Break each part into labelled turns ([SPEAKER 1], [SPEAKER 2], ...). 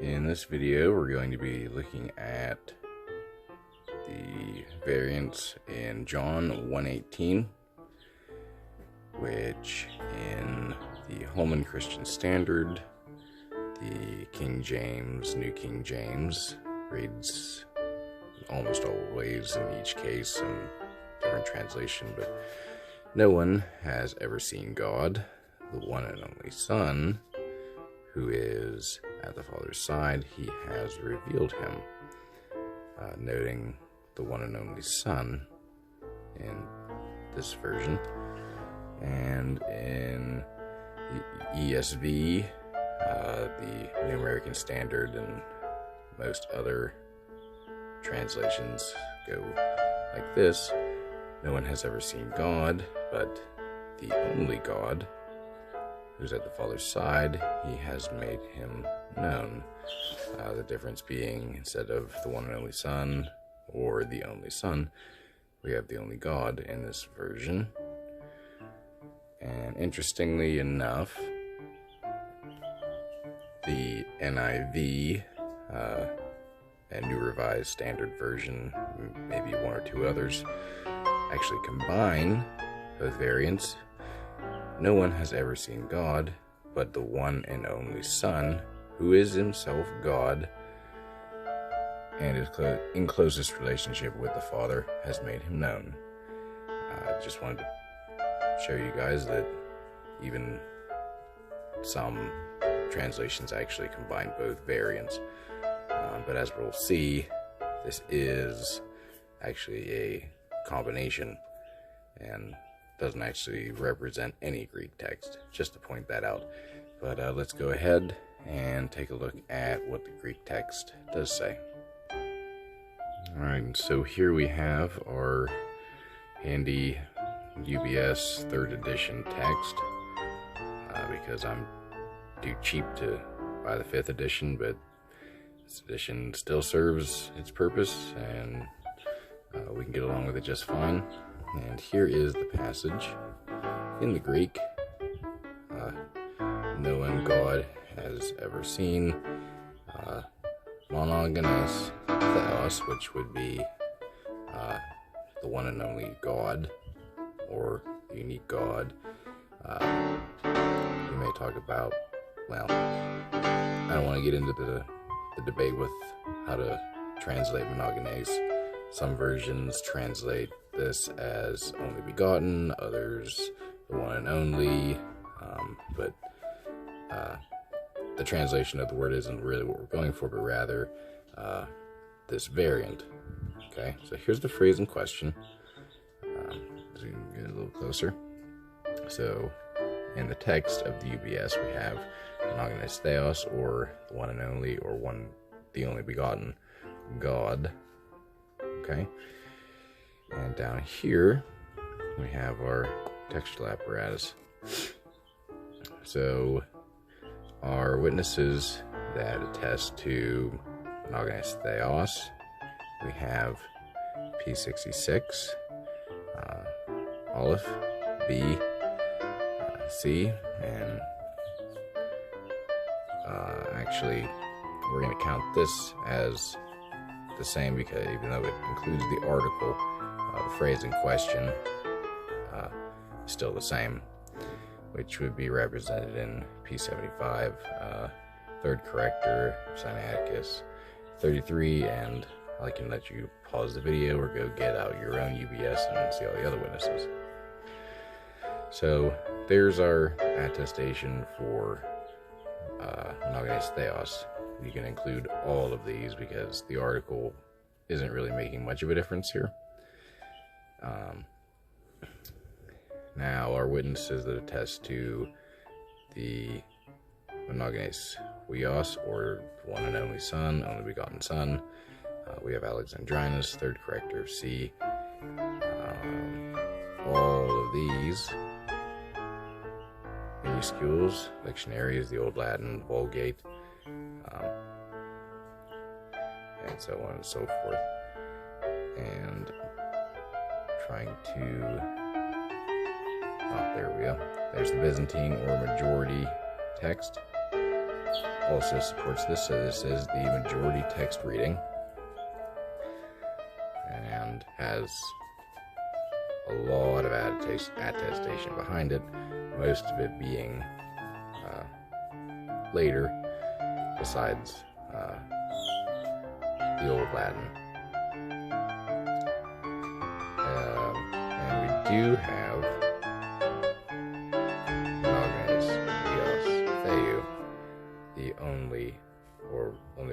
[SPEAKER 1] In this video, we're going to be looking at the variants in John 1:18, which in the Holman Christian Standard, the King James, New King James, reads almost always in each case some different translation, but no one has ever seen God, the one and only Son, who is at the Father's side, he has revealed him, noting the one and only Son in this version. And in the ESV, the New American Standard, and most other translations go like this: no one has ever seen God, but the only God, who's at the Father's side, he has made him known. The difference being, instead of the one and only Son or the only Son, we have the only God in this version. And interestingly enough, the NIV and New Revised Standard Version, maybe one or two others, actually combine both variants. No one has ever seen God, but the one and only Son, who is himself God and is in closest relationship with the Father, has made him known. I just wanted to show you guys that even some translations actually combine both variants. But as we'll see, this is actually a combination and doesn't actually represent any Greek text, just to point that out. But let's go ahead and take a look at what the Greek text does say. Alright, so here we have our handy UBS 3rd edition text, because I'm too cheap to buy the 5th edition, but this edition still serves its purpose, and we can get along with it just fine. And here is the passage in the Greek. No one God has ever seen. Monogenes theos, which would be the one and only God, or the unique God. You may talk about, well, I don't want to get into the debate with how to translate monogenes. Some versions translate this as only begotten, others the one and only, but the translation of the word isn't really what we're going for, but rather this variant. Okay, so here's the phrase in question. So you can get a little closer. So in the text of the UBS, we have monogenes theos, or the one and only, or the only begotten God. Okay, and down here we have our textual apparatus. So our witnesses that attest to monogenes theos, we have P66, Aleph, B, C, and actually we're going to count this as the same, because even though it includes the article, the phrase in question is still the same, which would be represented in P75, 3rd corrector, Sinaiticus 33, and I can let you pause the video or go get out your own UBS and see all the other witnesses. So there's our attestation for monogenes theos. You can include all of these because the article isn't really making much of a difference here. Now, our witnesses that attest to the monogenes huios, or one and only Son, only begotten Son, we have Alexandrinus, 3rd corrector of C. All of these minuscules, lectionaries, the Old Latin, Vulgate, and so on and so forth. And trying to, there we go. There's the Byzantine or majority text. also supports this, so this is the majority text reading and has a lot of attestation behind it, most of it being later, besides the Old Latin. And we do have Monogenes Theos Theou, the only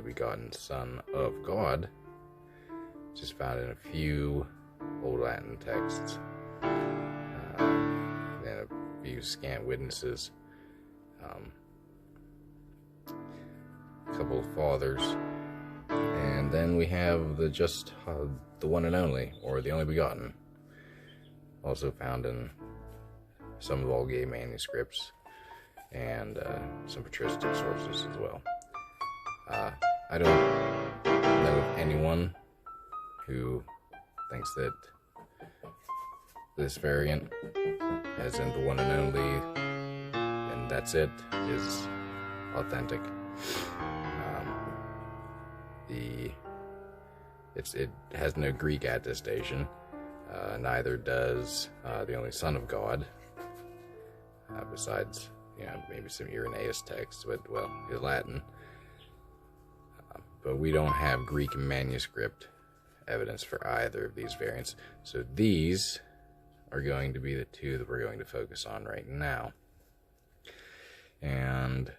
[SPEAKER 1] begotten Son of God, which is found in a few Old Latin texts, and a few scant witnesses, a couple of fathers, and then we have the one and only, or the only begotten, also found in some Vulgate manuscripts and some patristic sources as well. I don't know of anyone who thinks that this variant, as in the one and only, and that's it, is authentic. It has no Greek attestation. Neither does the only Son of God. Besides, maybe some Irenaeus texts, but well, his Latin. But we don't have Greek manuscript evidence for either of these variants. So these are going to be the two that we're going to focus on right now. And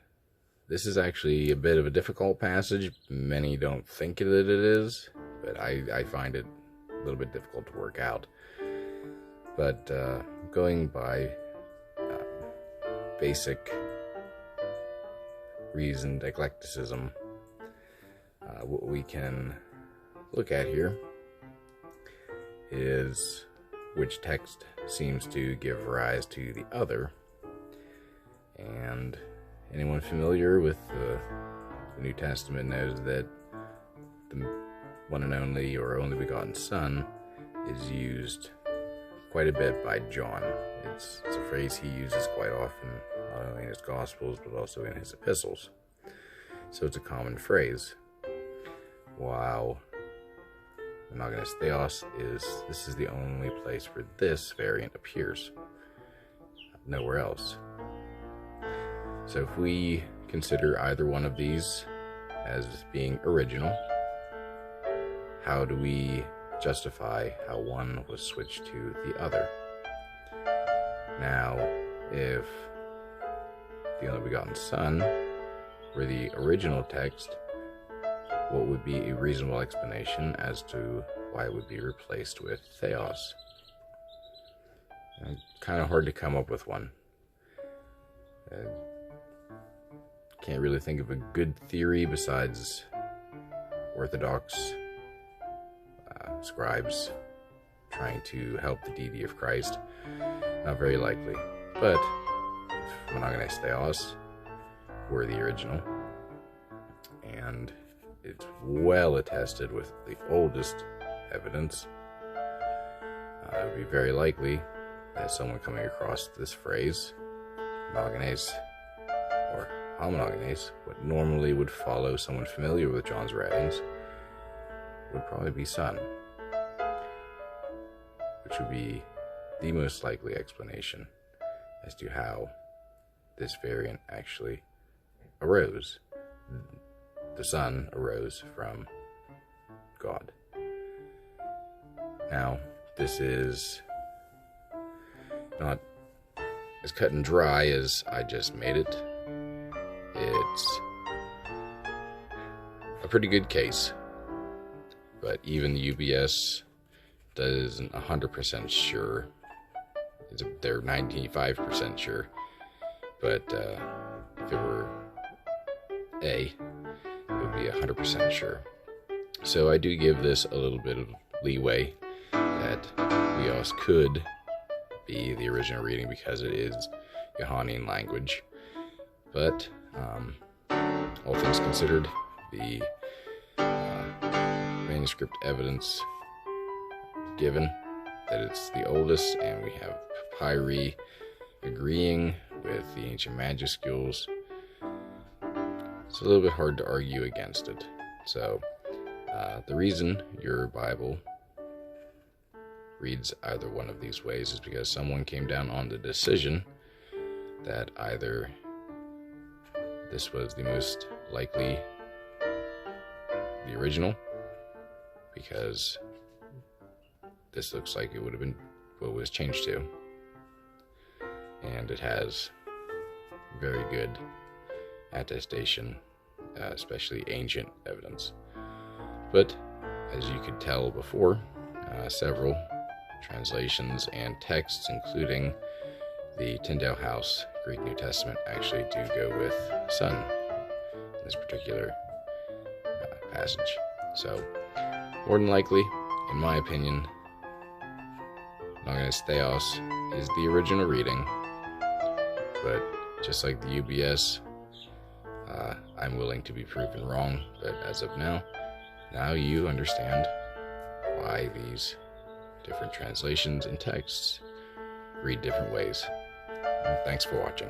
[SPEAKER 1] this is actually a bit of a difficult passage. Many don't think that it is, but I find it a little bit difficult to work out. But going by basic reasoned eclecticism, what we can look at here is which text seems to give rise to the other. And anyone familiar with the New Testament knows that the one and only, or only begotten Son, is used quite a bit by John. It's a phrase he uses quite often, not only in his Gospels, but also in his epistles. So it's a common phrase. While Monogenes Theos this is the only place where this variant appears. Nowhere else. So if we consider either one of these as being original, how do we justify how one was switched to the other? Now, if the only begotten Son were the original text, what would be a reasonable explanation as to why it would be replaced with Theos? Kind of hard to come up with one. Can't really think of a good theory besides Orthodox scribes trying to help the deity of Christ. Not very likely. But if Monogenes Theos were the original, and it's well attested with the oldest evidence, it would be very likely that someone coming across this phrase, Monogenes, or homogenes, what normally would follow someone familiar with John's writings, would probably be Son, which would be the most likely explanation as to how this variant actually arose. The Son arose from God. Now, this is not as cut and dry as I just made it. It's a pretty good case, but even the UBS isn't 100% sure. They're 95% sure, but if it were A, it would be 100% sure. So I do give this a little bit of leeway that Theos could be the original reading because it is Johannine language. But all things considered, the manuscript evidence given that it's the oldest, and we have papyri agreeing with the ancient majuscules, it's a little bit hard to argue against it. So the reason your Bible reads either one of these ways is because someone came down on the decision that either this was the most likely the original, because this looks like it would have been what it was changed to, and it has very good attestation, especially ancient evidence. But as you could tell before, several translations and texts, including the Tyndale House Greek New Testament, actually do go with son in this particular passage. So, more than likely, in my opinion, Longinus Theos is the original reading, but just like the UBS, I'm willing to be proven wrong. But as of now you understand why these different translations and texts read different ways. Thanks for watching.